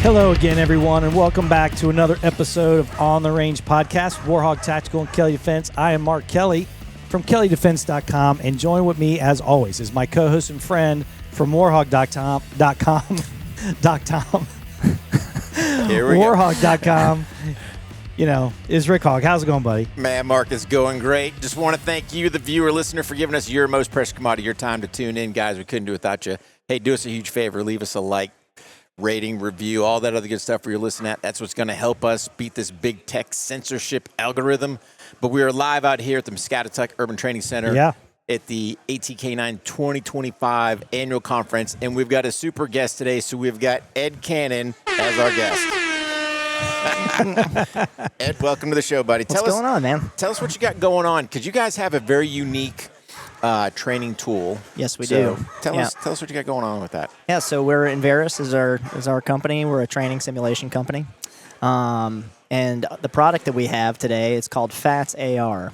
Hello again, everyone, and welcome back to another episode of On the Range Podcast, Warhawk Tactical and Kelley Defense. I am Mark Kelley from KelleyDefense.com, and join with me, as always, is my co-host and friend from Warhawk.com. Here we Warhawk.com. You know, is Rick Hogg. How's it going, buddy? Man, Mark, is going great. Just want to thank you, the viewer, listener, for giving us your most precious commodity, your time to tune in. Guys, we couldn't do it without you. Hey, do us a huge favor. Leave us a like, rating, review, all that other good stuff you're listening at. That's what's going to help us beat this big tech censorship algorithm. But we are live out here at the Muscatatuck Urban Training Center at the ATK9 2025 annual conference. And we've got a super guest today. So we've got Ed Canon as our guest. Ed, welcome to the show, buddy. What's going on, man? Tell us what you got going on, because you guys have a very unique training tool. Yes, we do. Tell us what you got going on with that. Yeah, so we're InVeris is our company. We're a training simulation company, and the product that we have today is called F.A.T.S AR.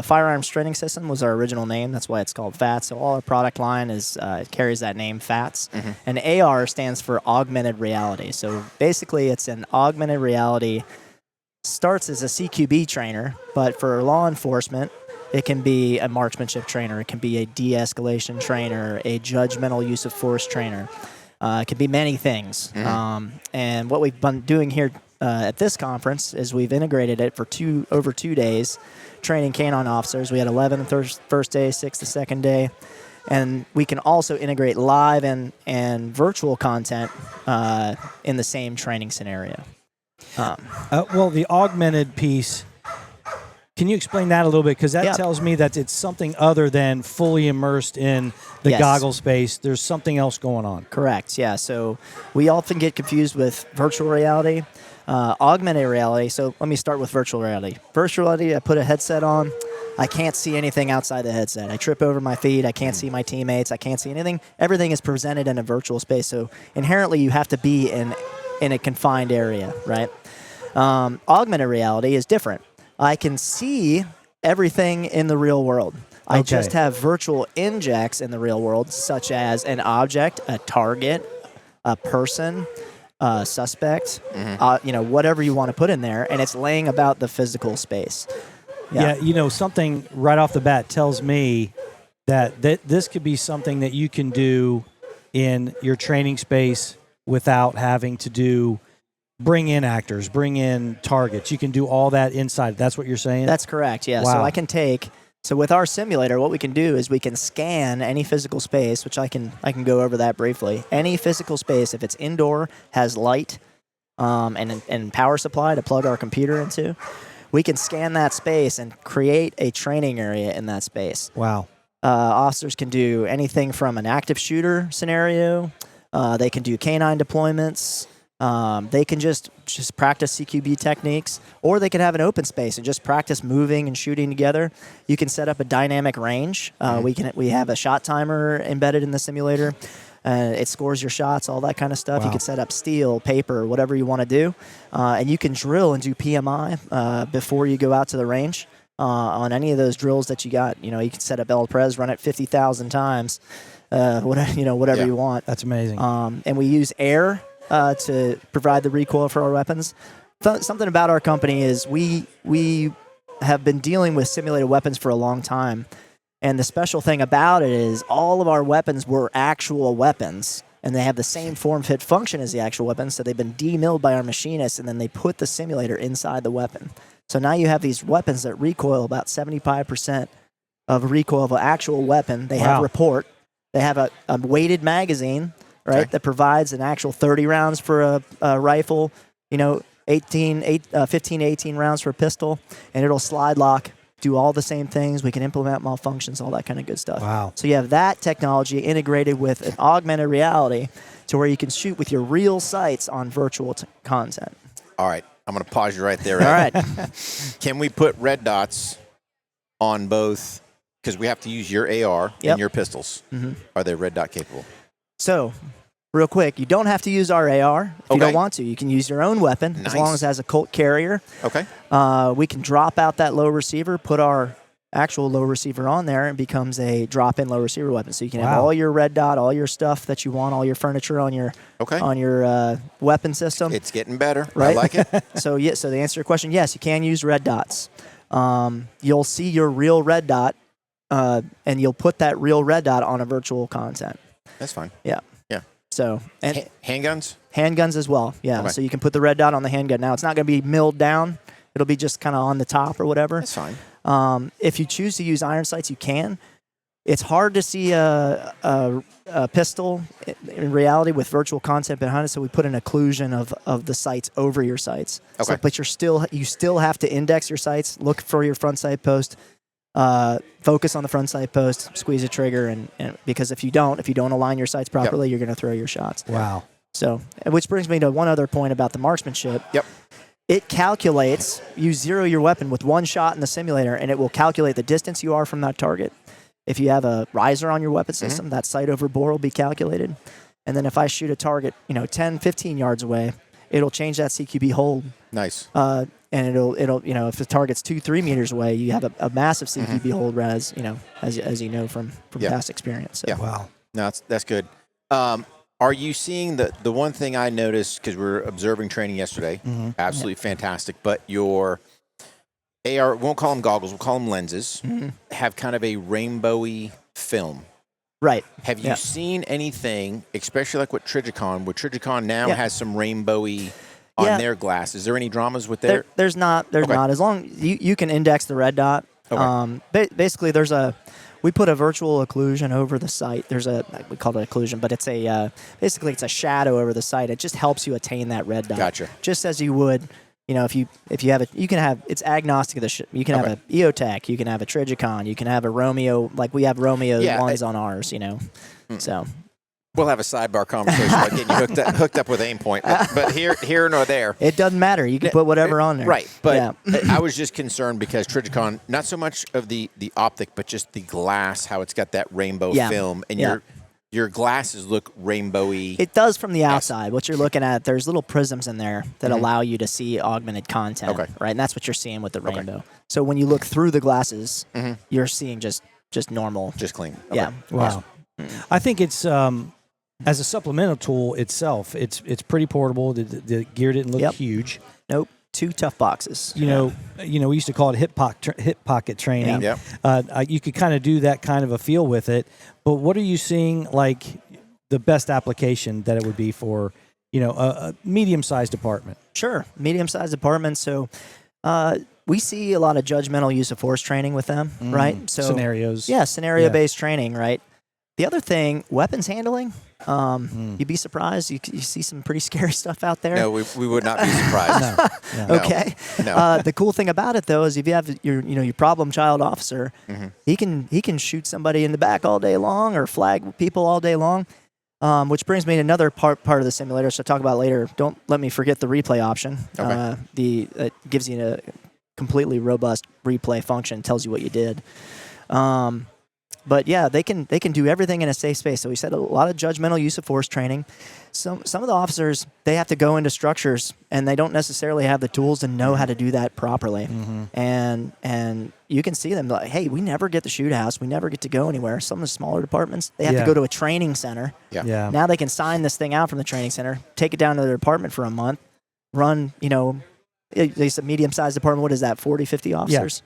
Firearms Training System was our original name. That's why it's called F.A.T.S. So all our product line it carries that name, F.A.T.S. Mm-hmm. And AR stands for augmented reality. So basically, it's an augmented reality. Starts as a CQB trainer, but for law enforcement, it can be a marksmanship trainer. It can be a de-escalation trainer, a judgmental use of force trainer. It can be many things. Mm-hmm. And what we've been doing here at this conference is we've integrated it for over 2 days, training canine officers. We had 11 the first day, 6 the second day. And we can also integrate live and virtual content in the same training scenario. Well, the augmented piece, can you explain that a little bit? Because that tells me that it's something other than fully immersed in the goggle space. There's something else going on. Correct, yeah. So we often get confused with virtual reality, augmented reality. So let me start with virtual reality. Virtual reality, I put a headset on. I can't see anything outside the headset. I trip over my feet. I can't see my teammates. I can't see anything. Everything is presented in a virtual space. So inherently, you have to be in a confined area, right? Augmented reality is different. I can see everything in the real world. I just have virtual injects in the real world, such as an object, a target, a person, a suspect, whatever you want to put in there, and it's laying about the physical space. Yeah, something right off the bat tells me that this could be something that you can do in your training space without having to bring in actors, bring in targets. You can do all that inside. That's what you're saying? That's correct, yeah. Wow. So with our simulator, what we can do is we can scan any physical space, which I can go over that briefly. Any physical space, if it's indoor, has light and power supply to plug our computer into, we can scan that space and create a training area in that space. Wow. Officers can do anything from an active shooter scenario. They can do canine deployments. They can just practice CQB techniques, or they can have an open space and just practice moving and shooting together. You can set up a dynamic range. We have a shot timer embedded in the simulator. It scores your shots, all that kind of stuff. Wow. You can set up steel, paper, whatever you want to do, and you can drill and do PMI before you go out to the range on any of those drills that you got. You can set up El-Pres, run it 50,000 times, whatever you want. That's amazing. And we use air to provide the recoil for our weapons. Something about our company is we have been dealing with simulated weapons for a long time, and the special thing about it is all of our weapons were actual weapons, and they have the same form, fit, function as the actual weapons, so they've been demilled by our machinists, and then they put the simulator inside the weapon. So now you have these weapons that recoil about 75% of recoil of an actual weapon. They have report. They have a weighted magazine, right, that provides an actual 30 rounds for a rifle, 15 to 18 rounds for a pistol, and it'll slide lock, do all the same things. We can implement malfunctions, all that kind of good stuff. Wow. So you have that technology integrated with an augmented reality to where you can shoot with your real sights on virtual content. All right. I'm going to pause you right there. All right. Can we put red dots on both? Because we have to use your AR and your pistols. Mm-hmm. Are they red dot capable? So, real quick, you don't have to use our AR if you don't want to. You can use your own weapon as long as it has a Colt carrier. Okay. We can drop out that low receiver, put our actual low receiver on there and becomes a drop-in low receiver weapon. So you can have Wow. all your red dot, all your stuff that you want, all your furniture on your weapon system. It's getting better. Right? I like it. So to answer your question, yes, you can use red dots. You'll see your real red dot, and you'll put that real red dot on a virtual content. That's fine. Yeah. Yeah. So and handguns? handguns as well. Yeah. Okay. So you can put the red dot on the handgun. Now it's not going to be milled down. It'll be just kind of on the top or whatever. That's fine. If you choose to use iron sights, you can. It's hard to see a pistol in reality with virtual content behind it, so we put an occlusion of the sights over your sights. Okay. So, but you still have to index your sights, look for your front sight post, focus on the front sight post, squeeze the trigger, and because if you don't align your sights properly, you're going to throw your shots. Wow. So, which brings me to one other point about the marksmanship. Yep. It calculates, you zero your weapon with one shot in the simulator, and it will calculate the distance you are from that target. If you have a riser on your weapon system, that sight over bore will be calculated. And then if I shoot a target, 10, 15 yards away, it'll change that CQB hold. Nice. And it'll if the target's 2-3 meters away, you have a massive CQB hold, as as you know from past experience. So. Yeah. Wow. No, that's good. Are you seeing the one thing I noticed, because we were observing training yesterday, absolutely fantastic, but your AR, we won't call them goggles, we'll call them lenses, have kind of a rainbowy film. Right. Have you seen anything, especially like with Trijicon now has some rainbowy on their glass. Is there any dramas with their? There's not. As long you can index the red dot. Okay. Basically, we put a virtual occlusion over the sight. We call it occlusion, but it's basically it's a shadow over the sight. It just helps you attain that red dot. Gotcha. Just as you would, if you have it's agnostic of the you can have a EOTech, you can have a Trijicon, you can have a Romeo, like we have Romeo ones on ours, So we'll have a sidebar conversation about getting you hooked up with Aimpoint, but here nor there. It doesn't matter. You can put whatever on there. Right, but I was just concerned because Trijicon, not so much of the optic, but just the glass, how it's got that rainbow film, and your glasses look rainbowy. It does from the outside. What you're looking at, there's little prisms in there that allow you to see augmented content, right? And that's what you're seeing with the rainbow. So when you look through the glasses, you're seeing just normal. Just clean. Okay. Yeah. Wow. I think it's as a supplemental tool itself, it's pretty portable. The gear didn't look huge. Nope. 2 tough boxes. We used to call it hip pocket training. Yeah. You could kind of do that kind of a feel with it. But what are you seeing like the best application that it would be for, a medium-sized department? Sure, medium-sized department. So we see a lot of judgmental use of force training with them, right? So scenarios. Yeah, scenario-based training, right? The other thing, weapons handling. You'd be surprised. You see some pretty scary stuff out there. No, we would not be surprised. No. Okay. No. The cool thing about it though is if you have your problem child officer, he can shoot somebody in the back all day long or flag people all day long. Which brings me to another part of the simulator. So I'll talk about later. Don't let me forget the replay option. Okay. It gives you a completely robust replay function. Tells you what you did. But yeah, they can do everything in a safe space. So we said a lot of judgmental use of force training. Some of the officers, they have to go into structures and they don't necessarily have the tools to know how to do that properly. And you can see them like, hey, we never get the shoot house. We never get to go anywhere. Some of the smaller departments, they have to go to a training center. Yeah. Now they can sign this thing out from the training center, take it down to their department for a month, run, they said medium-sized department. What is that? 40, 50 officers,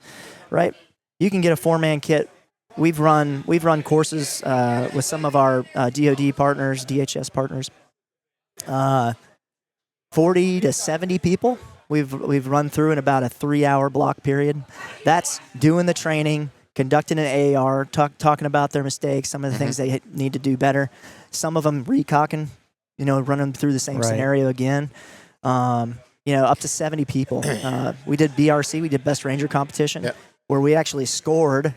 right? You can get a 4-man kit. We've run courses with some of our DoD partners, DHS partners. 40 to 70 people we've run through in about a 3-hour block period. That's doing the training, conducting an AR, talking about their mistakes, some of the things they need to do better. Some of them recocking, running them through the same scenario again. Up to 70 people. We did BRC, we did Best Ranger competition, where we actually scored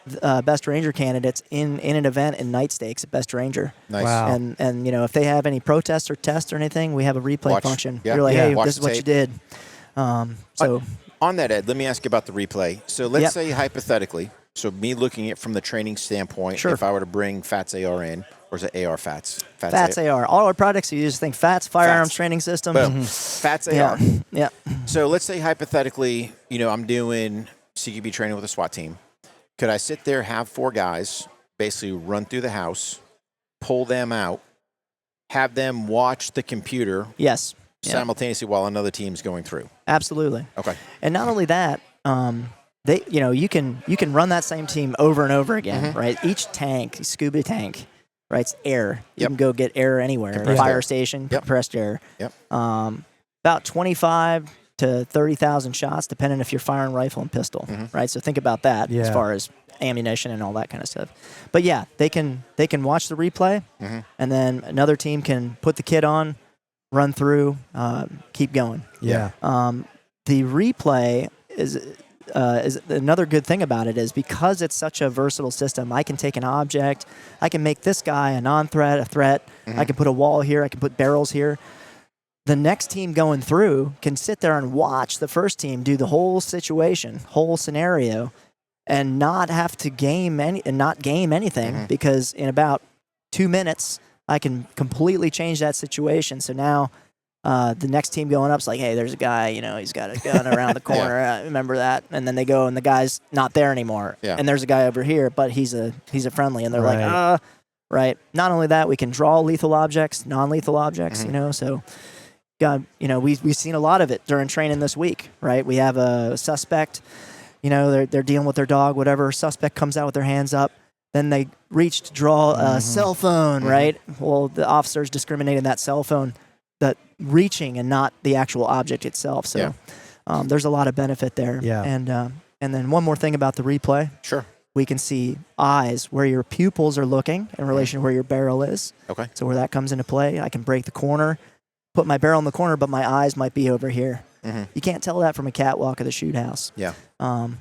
Best Ranger candidates in an event in night stakes at Best Ranger. Nice. Wow. And if they have any protests or tests or anything, we have a replay function. Yeah. You're like, hey, Watch this is what you did. So on that, Ed, let me ask you about the replay. So let's say hypothetically, so me looking at it from the training standpoint, if I were to bring F.A.T.S AR in, or is it AR F.A.T.S? F.A.T.S AR. All our products, you just think F.A.T.S, firearms training system. Boom. F.A.T.S AR. Yeah. So let's say hypothetically, I'm doing CQB training with a SWAT team. could I sit there, have 4 guys, basically run through the house, pull them out, have them watch the computer Yes. simultaneously while another team's going through? Absolutely. Okay. And not only that, you can run that same team over and over again, right? Each tank, scuba tank, right? It's air. You can go get air anywhere. Compressed Fire air. station, compressed air. Yep. About 25 to 30,000 shots, depending if you're firing rifle and pistol, right? So think about that as far as ammunition and all that kind of stuff. But yeah, they can watch the replay, and then another team can put the kit on, run through, keep going. Yeah. The replay is another good thing about it is because it's such a versatile system. I can take an object, I can make this guy a non-threat, a threat. I can put a wall here, I can put barrels here. The next team going through can sit there and watch the first team do the whole situation, whole scenario, and not have to game anything because in about 2 minutes I can completely change that situation. So now the next team going up is like, hey, there's a guy, he's got a gun around the corner. Remember that? And then they go and the guy's not there anymore. Yeah. And there's a guy over here, but he's a friendly, and they're like, right. Not only that, we can draw lethal objects, non-lethal objects, so. We've seen a lot of it during training this week, right? We have a suspect, they're dealing with their dog, whatever. Suspect comes out with their hands up. Then they reach to draw a cell phone, right? Well, the officer's discriminating that cell phone, that reaching and not the actual object itself. So there's a lot of benefit there. Yeah. And then one more thing about the replay. Sure. We can see eyes where your pupils are looking in relation to where your barrel is. Okay. So where that comes into play, I can break the corner, put my barrel in the corner, but my eyes might be over here. You can't tell that from a catwalk of the shoot house. Yeah.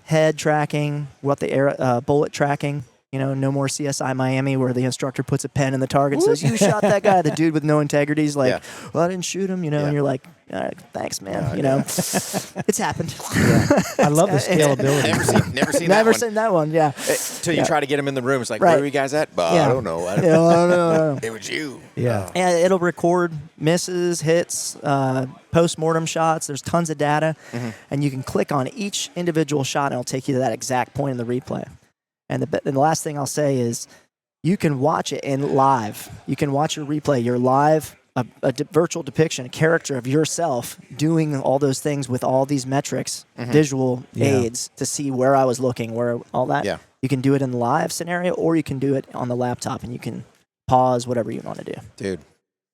Head tracking, bullet tracking. No more CSI Miami where the instructor puts a pen in the target and says, you shot that guy. The dude with no integrity is like, well, I didn't shoot him, and you're like, all right, thanks, man. It's happened. I love the scalability. Never seen that one. Yeah. Until you try to get him in the room. It's like, where are you guys at? I don't know. No. It was you. Yeah. And it'll record misses, hits, post-mortem shots. There's tons of data. And you can click on each individual shot and it'll take you to that exact point in the replay. And the last thing I'll say is you can watch it in live. You can watch your replay. You're live, virtual depiction, a character of yourself doing all those things with all these metrics, visual aids to see where I was looking, where all that. Yeah. You can do it in the live scenario or you can do it on the laptop and you can pause whatever you want to do. Dude.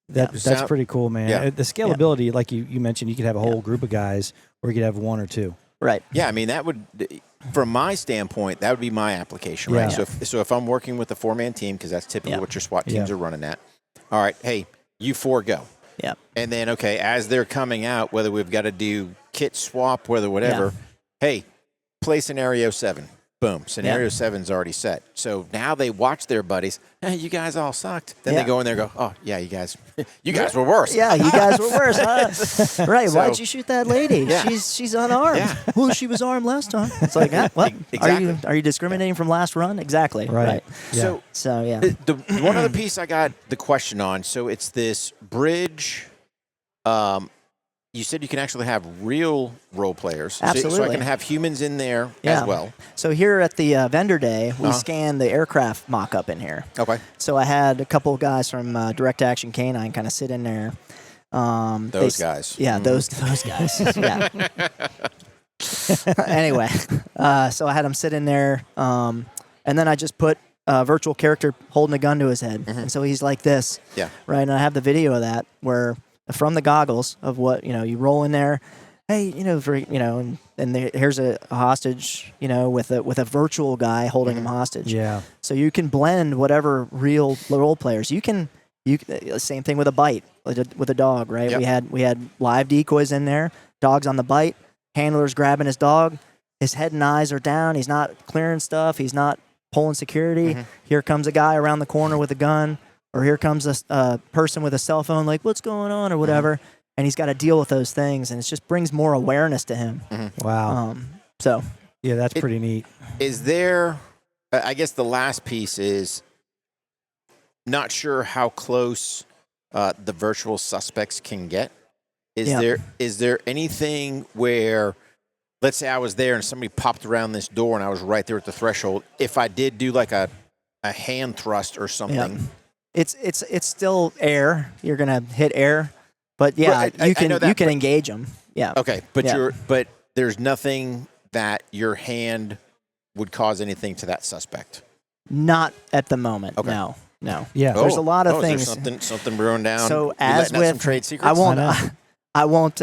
That's pretty cool, man. Yeah. The scalability, like you mentioned, you could have a whole group of guys or you could have 1 or 2. Right. Yeah, I mean, that would... From my standpoint, that would be my application, right? So if I'm working with a 4-man team, because that's typically what your SWAT teams are running at, all right, hey, you 4 go. Yeah. And then, okay, as they're coming out, whether we've got to do kit swap, whatever, hey, play scenario 7. Boom, scenario 7's already set. So now they watch their buddies. Hey, you guys all sucked. Then they go in there and go, oh, yeah, you guys were worse. Yeah, you guys were worse, huh? Right, why'd you shoot that lady? She's unarmed. Yeah. Well, she was armed last time. It's like, what? Exactly. Are you discriminating from last run? Exactly. Right. Yeah. So yeah. The one other piece I got the question on, so it's this bridge. You said you can actually have real role players. Absolutely. So I can have humans in there as well. So here at the vendor day, we scanned the aircraft mock-up in here. Okay. So I had a couple of guys from Direct Action Canine kind of sit in there. Those guys. Yeah, those guys. Yeah. Anyway, so I had them sit in there, and then I just put a virtual character holding a gun to his head. And so he's like this. Yeah. Right, and I have the video of that where... from the goggles of what, you roll in there, hey, here's a hostage, with a virtual guy holding him hostage. Yeah. So you can blend whatever real role players. You same thing with a bite, with a dog, right? Yep. We had live decoys in there, dogs on the bite, handler's grabbing his dog, his head and eyes are down, he's not clearing stuff, he's not pulling security. Here comes a guy around the corner with a gun. Or here comes a person with a cell phone, like, what's going on, or whatever, and he's got to deal with those things, and it just brings more awareness to him. Wow. Yeah, that's pretty neat. Is there, I guess the last piece is, not sure how close the virtual suspects can get. Is there anything where let's say I was there and somebody popped around this door and I was right there at the threshold. If I did do like a hand thrust or something, it's still air. You're gonna hit air, but yeah, you can engage them. Yeah. Okay, but there's nothing that your hand would cause anything to that suspect. Not at the moment. Okay. No. Yeah. There's a lot of things. Something brewing down. So as with some trade secrets, I won't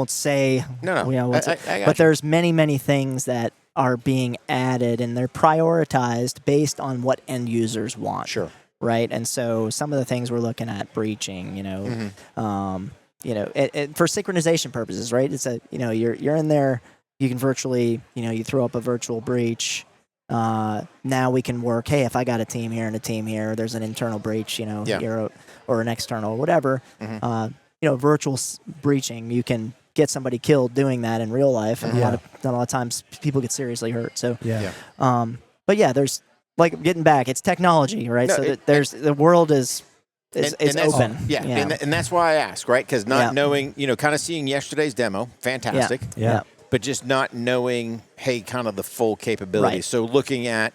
say. No. You know, I got but there's many things that are being added, and they're prioritized based on what end users want. Sure. Right. And so some of the things we're looking at breaching, for synchronization purposes, right? It's you're in there, you can virtually, you throw up a virtual breach. Now we can work, hey, if I got a team here and a team here, there's an internal breach, here, or an external, whatever. Virtual breaching, you can get somebody killed doing that in real life. And a lot of times people get seriously hurt. So, but yeah, there's like getting back, it's technology, right? No, so the world is open. And that's why I ask, right? Because not knowing, kind of seeing yesterday's demo, fantastic. Yeah. But just not knowing, hey, kind of the full capability. Right. So looking at,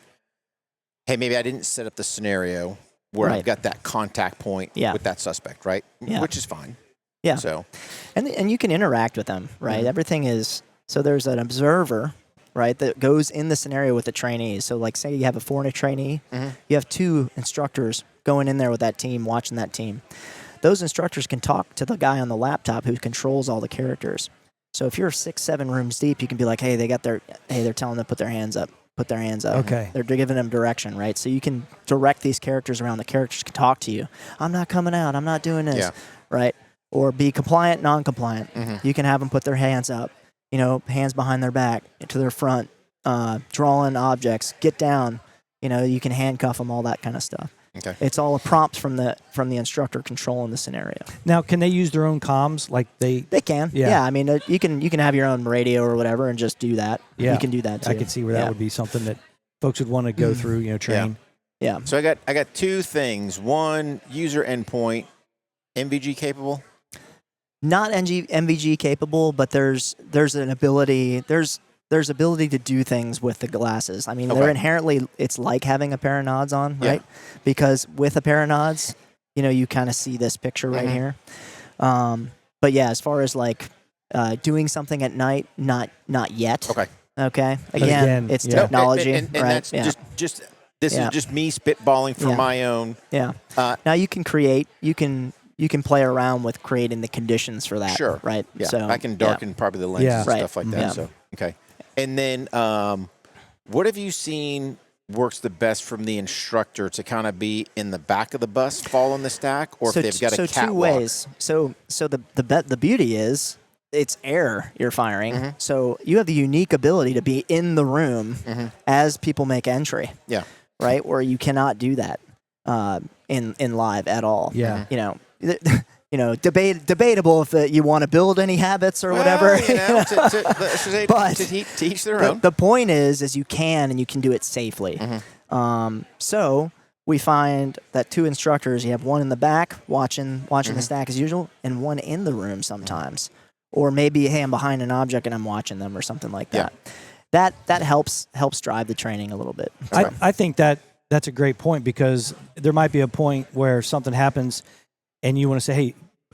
hey, maybe I didn't set up the scenario where I've got that contact point with that suspect, right? Yeah. Which is fine. Yeah. So, and you can interact with them, right? Everything is, so there's an observer, right, that goes in the scenario with the trainees. So like say you have a foreign trainee, you have 2 instructors going in there with that team, watching that team. Those instructors can talk to the guy on the laptop who controls all the characters. So if you're 6-7 rooms deep, you can be like, hey, they're telling them to put their hands up. Put their hands up. Okay. They're giving them direction, right? So you can direct these characters around. The characters can talk to you. I'm not coming out. I'm not doing this, right? Or be compliant, non-compliant. You can have them put their hands up, hands behind their back, to their front, draw in objects, get down. You can handcuff them, all that kind of stuff. Okay. It's all a prompt from the instructor controlling the scenario. Now, can they use their own comms? Like they can. Yeah. Yeah. I mean, you can have your own radio or whatever and just do that. Yeah. You can do that too. I could see where that would be something that folks would want to go through, train. Yeah. So I got 2 things. One, user endpoint, MVG capable. Not MVG capable, but there's an ability. There's ability to do things with the glasses. I mean, they're inherently, it's like having a pair of nods on, right? Because with a pair of nods, you kind of see this picture right here. But yeah, as far as like doing something at night, not yet. Okay. Again, it's technology, and right? That's just this is just me spitballing for my own. Yeah. Now you can play around with creating the conditions for that. Sure. Right. Yeah. So I can darken probably the lenses and stuff like that. Yeah. So okay. And then, what have you seen works the best from the instructor to kind of be in the back of the bus, fall on the stack, or if they've got a catwalk? 2 ways. So the beauty is it's air you're firing. So you have the unique ability to be in the room as people make entry. Yeah. Right, where you cannot do that in live at all. Yeah. Debatable if you want to build any habits or whatever. But to each their own. The point is you can, and you can do it safely. So we find that 2 instructors, you have one in the back watching the stack as usual, and one in the room sometimes. Or maybe, hey, I'm behind an object and I'm watching them or something like that. That helps drive the training a little bit. I think that's a great point, because there might be a point where something happens and you want to say,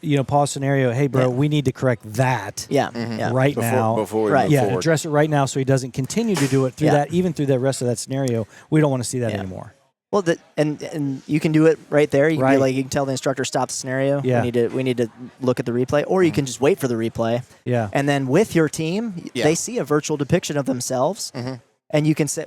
hey, pause scenario. Hey, bro, we need to correct that right now. Before we move forward. Address it right now so he doesn't continue to do it through that, even through the rest of that scenario. We don't want to see that anymore. Well, and you can do it right there. You can be like, you can tell the instructor, stop the scenario. Yeah. We need to look at the replay, or you can just wait for the replay. Yeah. And then with your team, they see a virtual depiction of themselves, and you can say,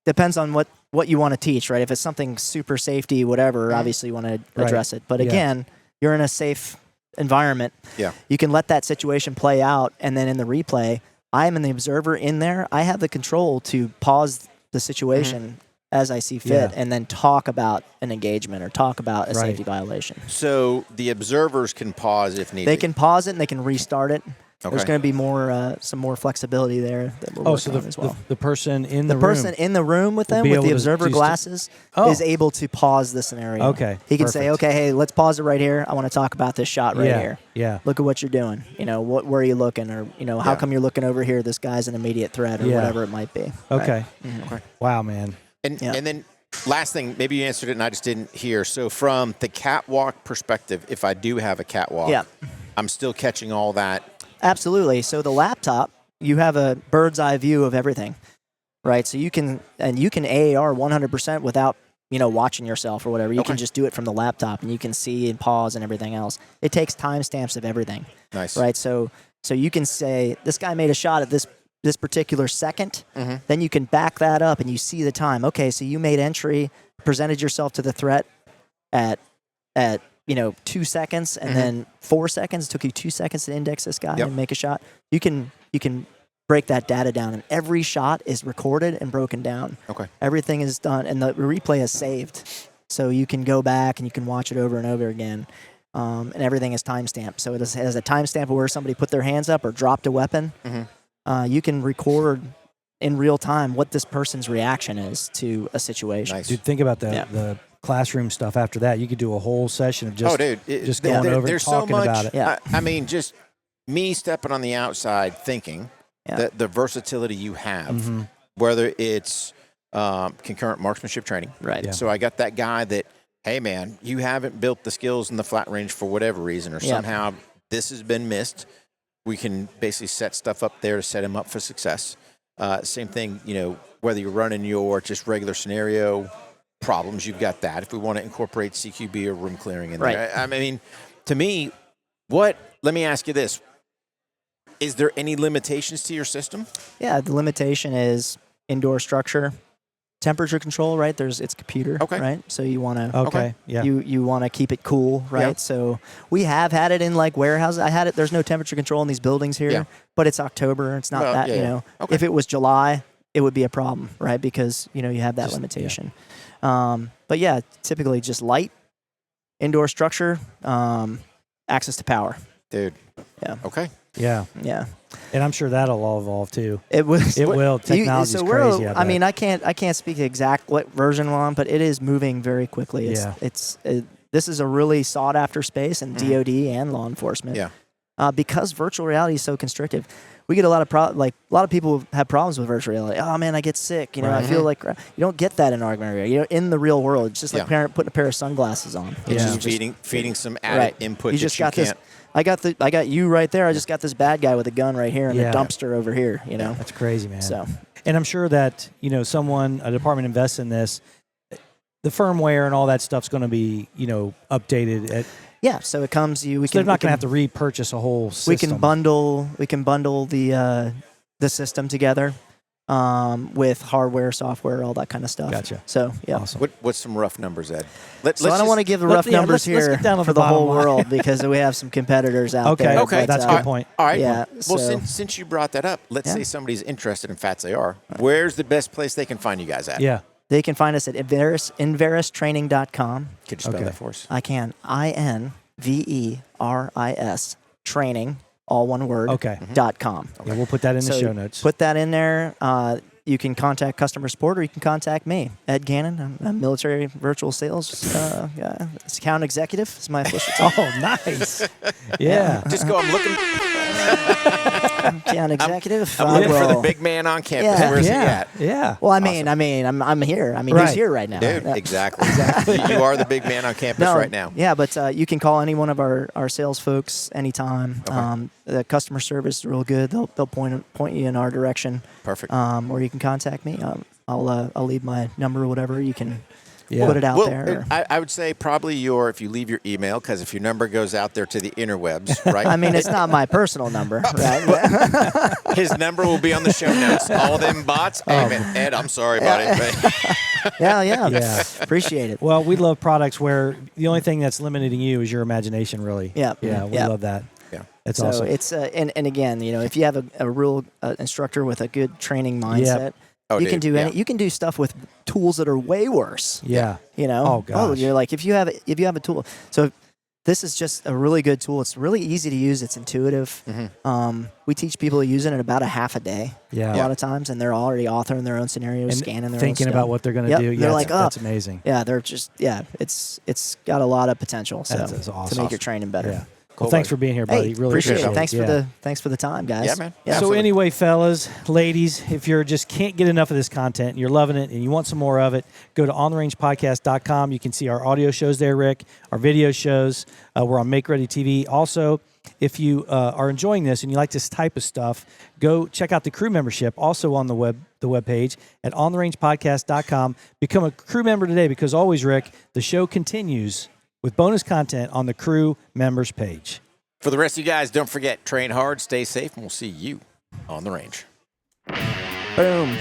depends on what you want to teach, right? If it's something super safety, whatever, obviously you want to address it. But again, you're in a safe environment. Yeah. You can let that situation play out, and then in the replay, I am the observer in there. I have the control to pause the situation as I see fit, and then talk about an engagement or talk about a safety violation. So the observers can pause if needed. They can pause it and they can restart it. There's going to be more some more flexibility there that we're working on as well. The person in the room, person in the room with them with the observer glasses is able to pause the scenario. Okay, he can say, okay, hey, let's pause it right here. I want to talk about this shot right here. Yeah. Look at what you're doing. Where are you looking, or how come you're looking over here? This guy's an immediate threat, or whatever it might be. Okay. Right? Okay. Wow, man. And then last thing, maybe you answered it and I just didn't hear. So from the catwalk perspective, if I do have a catwalk, I'm still catching all that. Absolutely. So the laptop, you have a bird's eye view of everything, right? So you can AAR 100% without watching yourself or whatever. You can just do it from the laptop, and you can see and pause and everything else. It takes timestamps of everything. Nice. Right. So you can say this guy made a shot at this particular second. Mm-hmm. Then you can back that up, and you see the time. Okay, so you made entry, presented yourself to the threat at 2 seconds, and then 4 seconds. It took you 2 seconds to index this guy and make a shot. You can break that data down, and every shot is recorded and broken down. Okay. Everything is done, and the replay is saved, so you can go back and you can watch it over and over again. And everything is timestamped. So it has a timestamp of where somebody put their hands up or dropped a weapon. Mm-hmm. You can record in real time what this person's reaction is to a situation. Nice. Dude, think about the classroom stuff after that. You could do a whole session of just going over and talking about it. Yeah. I mean, just me stepping on the outside thinking that the versatility you have, whether it's concurrent marksmanship training. Right. Yeah. So I got that guy that, hey, man, you haven't built the skills in the flat range for whatever reason, or somehow this has been missed. We can basically set stuff up there to set him up for success. Same thing, whether you're running your just regular scenario problems, you've got that. If we want to incorporate CQB or room clearing in there. I mean, to me, let me ask you this. Is there any limitations to your system? Yeah, the limitation is indoor structure, temperature control, right? It's computer, right? So you want to you want to keep it cool, right? Yep. So we have had it in like warehouses. I had it. There's no temperature control in these buildings here, but it's October. It's not If it was July, it would be a problem, right? Because you have that limitation. But yeah, typically just light, indoor structure, access to power. Dude. Yeah. Okay. Yeah. Yeah. And I'm sure that'll all evolve too. It will. Technology's crazy. I mean, I can't speak exact what version we're on, but it is moving very quickly. This is a really sought after space in DoD and law enforcement. Yeah. Because virtual reality is so constrictive. We get a lot of people have problems with virtual reality. Oh man, I get sick. I feel like you don't get that in augmented reality. In the real world, it's just like putting a pair of sunglasses on. It's just feeding some added input. You just got this. I got you right there. I just got this bad guy with a gun right here and a dumpster over here. That's crazy, man. So, and I'm sure that a department invests in this. The firmware and all that stuff's going to be updated. So it comes. They're not going to have to repurchase a whole system. We can bundle the system together with hardware, software, all that kind of stuff. Gotcha. So Awesome. What's some rough numbers, Ed? I don't want to give the rough numbers here let's get down to for the whole world because we have some competitors out there. Okay, that's a good point. All right. Yeah. Well, since you brought that up, let's say somebody's interested in F.A.T.S AR. Where's the best place they can find you guys at? Yeah. They can find us at InVerisTraining.com. Could you spell that for us? I can. INVERIS training, all one word, .com. Yeah, we'll put that in the show notes. Put that in there. You can contact customer support, or you can contact me, Ed Canon. I'm a military virtual sales account executive. Is my official title. Oh, nice. Yeah. Just go. I'm looking. Account executive. I'm looking for the big man on campus. Yeah. Where's he at? Yeah. Well, I'm here. He's here right now. Dude, exactly. You are the big man on campus right now. Yeah, but you can call any one of our sales folks anytime. Okay. The customer service is real good. They'll point you in our direction. Perfect. Or you can contact me. I'll leave my number or whatever. You can put it out there. I would say probably if you leave your email, because if your number goes out there to the interwebs, right? I mean, it's not my personal number, right? His number will be on the show notes. All them bots. Hey, man, Ed, I'm sorry about it. Yeah. Appreciate it. Well, we love products where the only thing that's limiting you is your imagination, really. Yeah. Yeah, we love that. Yeah. It's so awesome. It's and again, if you have a real instructor with a good training mindset, you can do you can do stuff with tools that are way worse. Yeah. Oh gosh. you're like if you have a tool. So this is just a really good tool. It's really easy to use. It's intuitive. We teach people to use it in about a half a day. Yeah. A lot of times, and they're already authoring their own scenarios, And scanning their thinking own stuff. about what they're going to Yep. do. They're Yeah, like, that's amazing. Yeah, they're just it's got a lot of potential. So That's awesome. to make your training better. Yeah. Cool, well, thanks buddy. for being here, buddy. Hey, Really appreciate it. it. Thanks for the time, guys. Yeah, man. Yeah. So Absolutely. anyway, fellas, ladies, if you're just can't get enough of this content and you're loving it and you want some more of it, go to ontheRangePodcast.com. You can see our audio shows there, Rick, our video shows. We're on Make Ready TV. Also, if you are enjoying this and you like this type of stuff, go check out the crew membership, also on the webpage at ontheRangePodcast.com. Become a crew member today because always, Rick, the show continues with bonus content on the crew members page. For the rest of you guys, don't forget, train hard, stay safe, and we'll see you on the range. Boom.